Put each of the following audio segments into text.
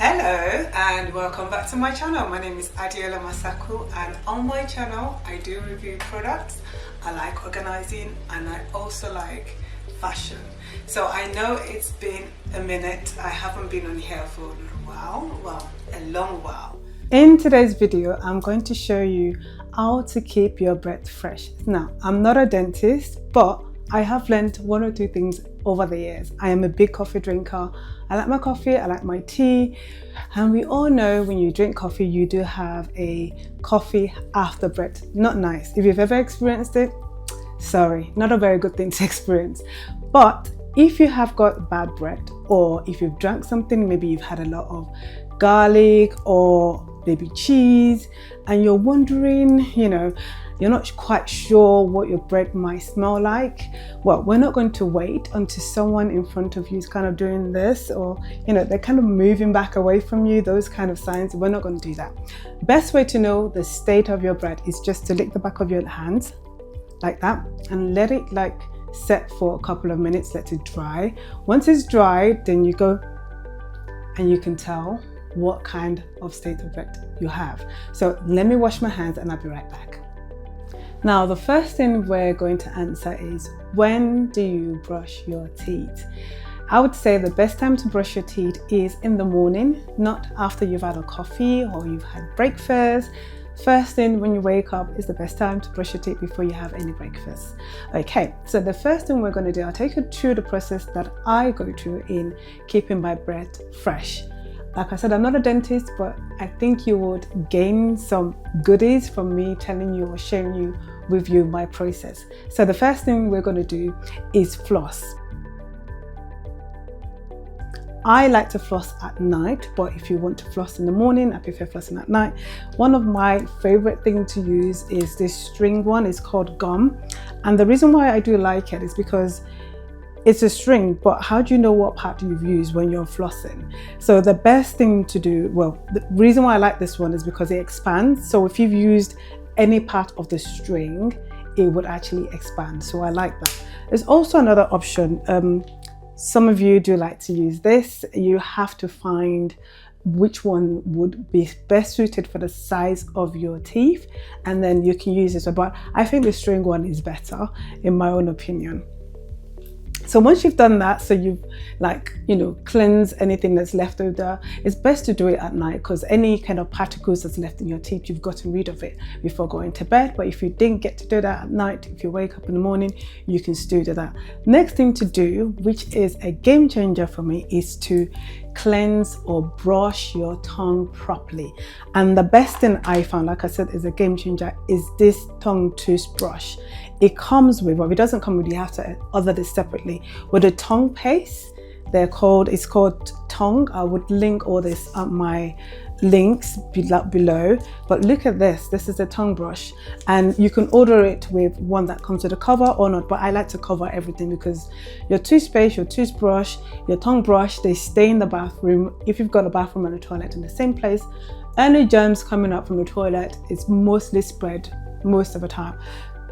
Hello and welcome back to my channel. My name is Adeola Mosaku, and on my channel I do review products. I like organizing and I also like fashion. So I know it's been a minute. I haven't been on here for a long while. In today's video, I'm going to show you how to keep your breath fresh. Now, I'm not a dentist, but I have learned one or two things over the years. I am a big coffee drinker. I like my coffee, I like my tea, and we all know when you drink coffee, you do have a coffee after breath. Not nice. If you've ever experienced it, sorry, not a very good thing to experience. But if you have got bad breath, or if you've drank something, maybe you've had a lot of garlic or maybe cheese, and you're wondering, you're not quite sure what your bread might smell like. Well, we're not going to wait until someone in front of you is kind of doing this, or they're kind of moving back away from you, those kind of signs. We're not going to do that. Best way to know the state of your bread is just to lick the back of your hands like that and let it set for a couple of minutes, let it dry. Once it's dry, then you go and you can tell what kind of state of breath you have. So let me wash my hands and I'll be right back. Now, the first thing we're going to answer is, when do you brush your teeth? I would say the best time to brush your teeth is in the morning, not after you've had a coffee or you've had breakfast. First thing when you wake up is the best time to brush your teeth before you have any breakfast. Okay, so the first thing we're going to do, I'll take you through the process that I go through in keeping my breath fresh. Like I said, I'm not a dentist, but I think you would gain some goodies from me telling you or sharing with you my process. So the first thing we're going to do is floss. I like to floss at night, but if you want to floss in the morning, I prefer flossing at night. One of my favorite things to use is this string one. It's called gum. And the reason why I do like it is because it's a string, but how do you know what part you've used when you're flossing? So the best thing to do, the reason why I like this one is because it expands. So if you've used any part of the string, it would actually expand. So I like that. There's also another option. Some of you do like to use this. You have to find which one would be best suited for the size of your teeth, and then you can use this. But I think the string one is better in my own opinion. So once you've done that, so you've cleansed anything that's left over, it's best to do it at night, because any kind of particles that's left in your teeth, you've gotten rid of it before going to bed. But if you didn't get to do that at night, if you wake up in the morning, you can still do that. Next thing to do, which is a game changer for me, is to cleanse or brush your tongue properly. And the best thing I found, like I said, is a game changer, is this tongue toothbrush. It comes with, if it doesn't come with, you have to order this separately, with a tongue paste. It's called Tongue. I would link all this on my links below, but look at this. This is a tongue brush, and you can order it with one that comes with a cover or not, but I like to cover everything, because your toothpaste, your toothbrush, your tongue brush, they stay in the bathroom. If you've got a bathroom and a toilet in the same place, any germs coming up from the toilet is mostly spread most of the time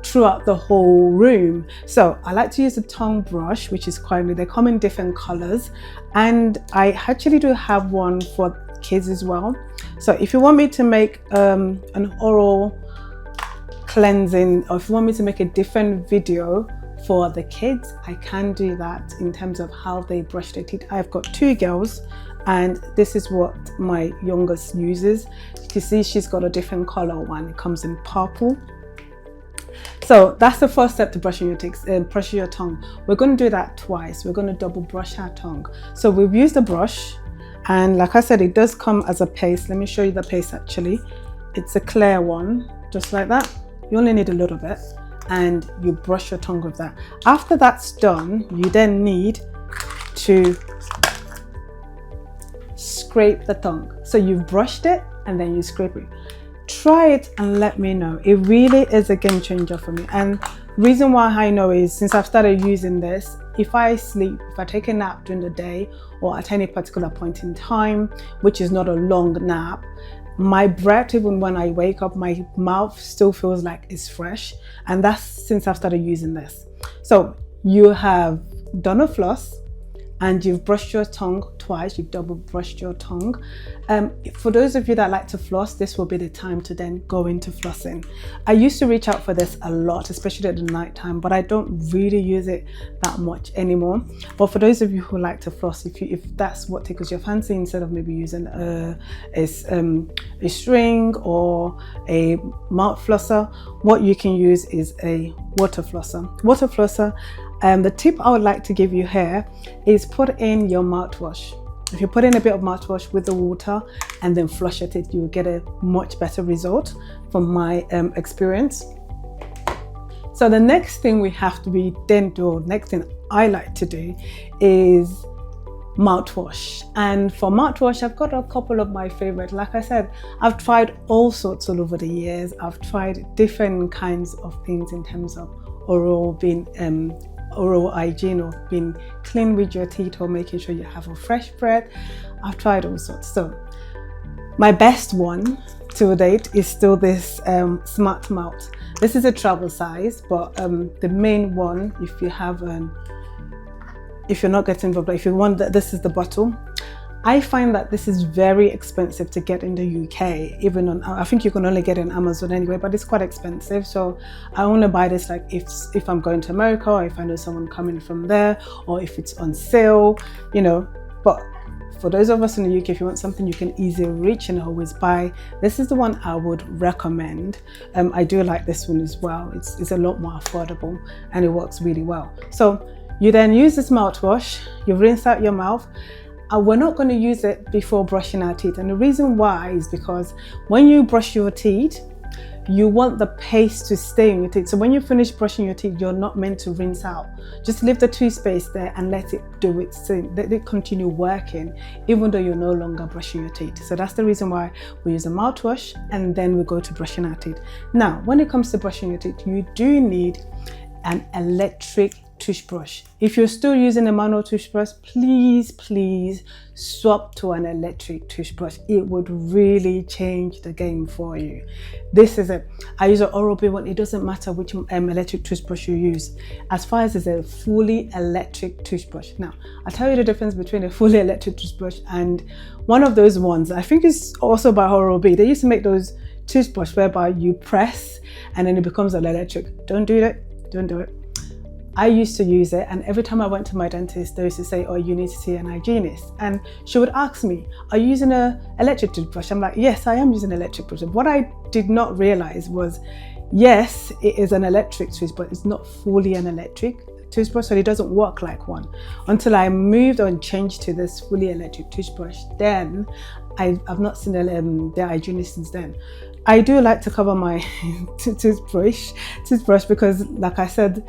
throughout the whole room. So I like to use a tongue brush, which is quite new. They come in different colors, and I actually do have one for kids as well. So if you want me to make an oral cleansing, or if you want me to make a different video for the kids, I can do that in terms of how they brush their teeth. I've got two girls, and this is what my youngest uses. You can see she's got a different color one. It comes in purple. So that's the first step to brushing your teeth, brushing your tongue. We're going to do that twice. We're going to double brush our tongue. So we've used the brush, and like I said, it does come as a paste. Let me show you the paste actually. It's a clear one, just like that. You only need a little bit, and you brush your tongue with that. After that's done, you then need to scrape the tongue. So you've brushed it and then you scrape it. Try it and let me know. It really is a game changer for me. And reason why I know is, since I've started using this, if I sleep, if I take a nap during the day or at any particular point in time, which is not a long nap, my breath, even when I wake up, my mouth still feels like it's fresh. And that's since I've started using this. So you have done a floss, and you've brushed your tongue twice, you've double brushed your tongue. For those of you that like to floss, this will be the time to then go into flossing. I used to reach out for this a lot, especially at the night time, but I don't really use it that much anymore. But for those of you who like to floss, if that's what tickles your fancy, instead of maybe using a string or a mouth flosser, what you can use is a water flosser. The tip I would like to give you here is put in your mouthwash. If you put in a bit of mouthwash with the water and then flush at it, you will get a much better result from my experience. So the next thing we have to be then do, next thing I like to do is mouthwash. And for mouthwash, I've got a couple of my favorite. Like I said, I've tried all sorts all over the years. I've tried different kinds of things in terms of oral hygiene, or being clean with your teeth, or making sure you have a fresh breath. I've tried all sorts. So my best one to date is still this SmartMouth. This is a travel size, but the main one, if you're not getting involved, if you want that, this is the bottle. I find that this is very expensive to get in the UK, even on, I think you can only get it on Amazon anyway, but it's quite expensive. So I only buy this like if I'm going to America, or if I know someone coming from there, or if it's on sale, But for those of us in the UK, if you want something you can easily reach and always buy, this is the one I would recommend. I do like this one as well. It's a lot more affordable and it works really well. So you then use this mouthwash, you rinse out your mouth. We're not going to use it before brushing our teeth, and the reason why is because when you brush your teeth, you want the paste to stay in your teeth. So when you finish brushing your teeth, you're not meant to rinse out. Just leave the toothpaste there and let it do its thing. Let it continue working, even though you're no longer brushing your teeth. So that's the reason why we use a mouthwash and then we go to brushing our teeth. Now, when it comes to brushing your teeth, you do need an electric toothbrush. If you're still using a manual toothbrush, please swap to an electric toothbrush. It would really change the game for you. This is it. I use an Oral-B one. It doesn't matter which electric toothbrush you use, as far as it's a fully electric toothbrush. Now, I'll tell you the difference between a fully electric toothbrush and one of those ones. I think it's also by Oral-B. They used to make those toothbrush whereby you press and then it becomes an electric. Don't do that. Don't do it. I used to use it, and every time I went to my dentist, they used to say, oh, you need to see an hygienist. And she would ask me, are you using an electric toothbrush? I'm like, yes, I am using an electric toothbrush. What I did not realize was, yes, it is an electric toothbrush, but it's not fully an electric toothbrush, so it doesn't work like one. Until I moved and changed to this fully electric toothbrush, then I've not seen the hygienist since then. I do like to cover my toothbrush because, like I said,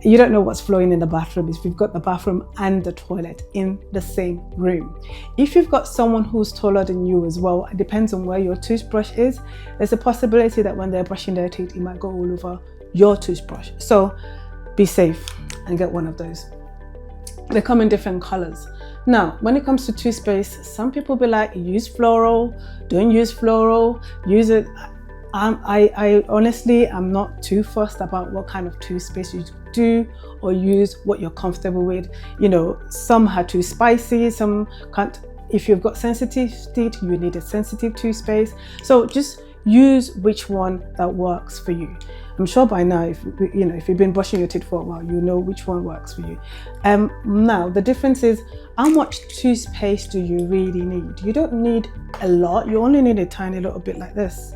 you don't know what's flowing in the bathroom if you've got the bathroom and the toilet in the same room. If you've got someone who's taller than you as well, it depends on where your toothbrush is. There's a possibility that when they're brushing their teeth, it might go all over your toothbrush. So be safe and get one of those. They come in different colors. Now, when it comes to toothpaste, some people be like, use floral, don't use floral, use it. I honestly am not too fussed about what kind of toothpaste you do or use, what you're comfortable with. Some are too spicy, some can't. If you've got sensitive teeth, you need a sensitive toothpaste. So just use which one that works for you. I'm sure by now, if you've been brushing your teeth for a while, you know which one works for you. Now, the difference is, how much toothpaste do you really need? You don't need a lot. You only need a tiny little bit like this.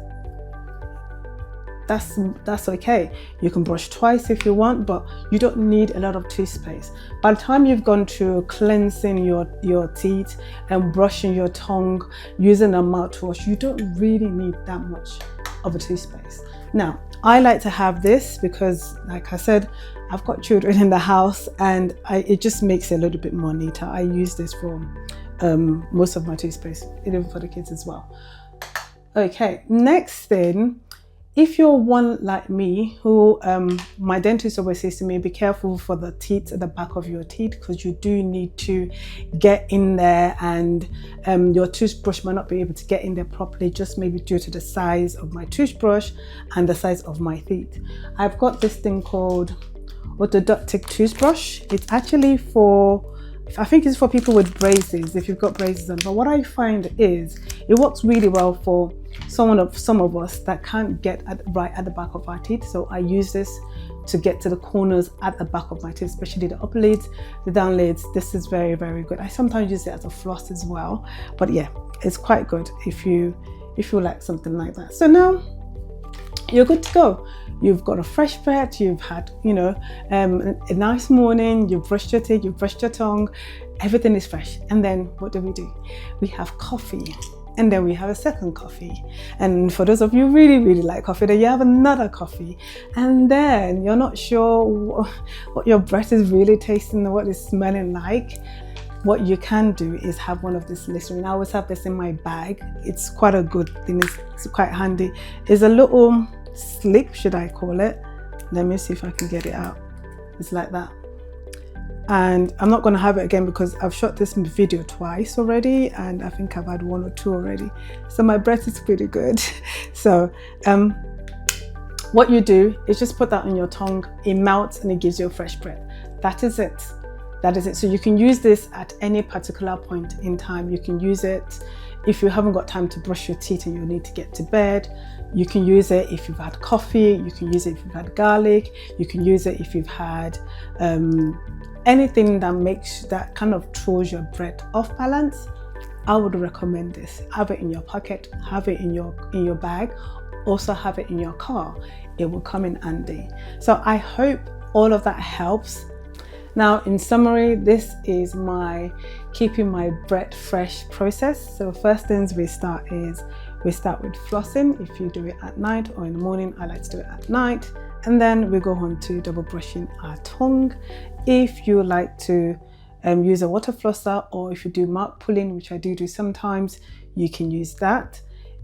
That's okay. You can brush twice if you want, but you don't need a lot of toothpaste. By the time you've gone through cleansing your teeth and brushing your tongue, using a mouthwash, you don't really need that much of a toothpaste. Now, I like to have this because, like I said, I've got children in the house and it just makes it a little bit more neater. I use this for most of my toothpaste, even for the kids as well. Okay, next thing, if you're one like me who, my dentist always says to me, be careful for the teeth at the back of your teeth, because you do need to get in there and your toothbrush might not be able to get in there properly, just maybe due to the size of my toothbrush and the size of my teeth. I've got this thing called orthodontic toothbrush. It's actually for I think it's for people with braces, if you've got braces on. But what I find is it works really well for some of us that can't get right at the back of our teeth. So I use this to get to the corners at the back of my teeth, especially the upper lids, the down lids. This is very, very good. I sometimes use it as a floss as well. But yeah, it's quite good if you like something like that. So now you're good to go. You've got a fresh breath, you've had, a nice morning, you've brushed your teeth, you've brushed your tongue, everything is fresh. And then what do? We have coffee. And then we have a second coffee. And for those of you who really, really like coffee, then you have another coffee. And then you're not sure what your breath is really tasting or what it's smelling like. What you can do is have one of this Listerine. I always have this in my bag. It's quite a good thing. It's quite handy. It's a little slip, should I call it? Let me see if I can get it out. It's like that. And I'm not going to have it again because I've shot this video twice already, and I think I've had 1 or 2 already. So my breath is pretty good. So what you do is just put that on your tongue. It melts and it gives you a fresh breath. That is it. That is it. So you can use this at any particular point in time. You can use it if you haven't got time to brush your teeth and you need to get to bed. You can use it if you've had coffee. You can use it if you've had garlic. You can use it if you've had anything that kind of throws your breath off balance. I would recommend this. Have it in your pocket, have it in your bag, also have it in your car. It will come in handy. So I hope all of that helps. Now, in summary, this is my keeping my breath fresh process. So first things we start with flossing. If you do it at night or in the morning, I like to do it at night. And then we go on to double brushing our tongue. If you like to use a water flosser, or if you do mouth pulling, which I do sometimes, you can use that.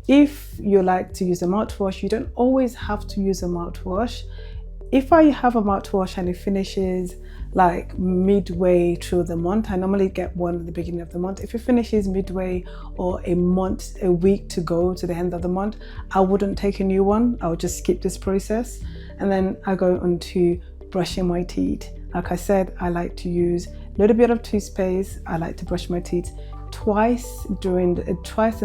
If you like to use a mouthwash, you don't always have to use a mouthwash. If I have a mouthwash and it finishes like midway through the month, I normally get one at the beginning of the month. If it finishes midway or a week to go to the end of the month, I wouldn't take a new one. I would just skip this process. And then I go on to brushing my teeth. Like I said, I like to use a little bit of toothpaste. I like to brush my teeth twice in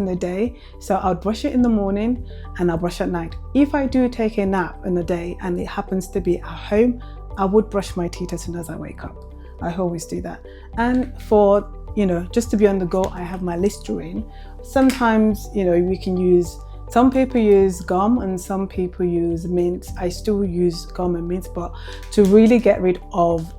the day. So I'll brush it in the morning and I'll brush at night. If I do take a nap in the day and it happens to be at home, I would brush my teeth as soon as I wake up. I always do that. And for, just to be on the go, I have my Listerine. Sometimes, we can use, some people use gum and some people use mint. I still use gum and mint, but to really get rid of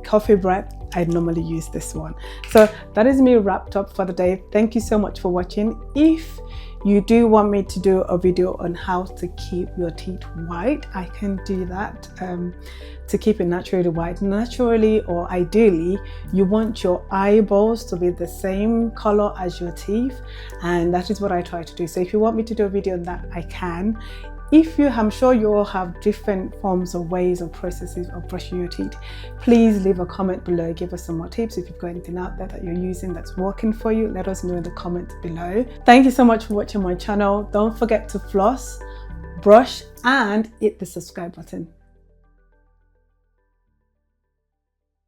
coffee breath, I normally use this one. So that is me wrapped up for the day. Thank you so much for watching. If you do want me to do a video on how to keep your teeth white, I can do that. To keep it naturally white. Naturally, or ideally, you want your eyeballs to be the same color as your teeth, and that is what I try to do. So if you want me to do a video on that, I can. I'm sure you all have different forms of ways or processes of brushing your teeth. Please leave a comment below. Give us some more tips. If you've got anything out there that you're using that's working for you, let us know in the comments below. Thank you so much for watching my channel. Don't forget to floss, brush, and hit the subscribe button.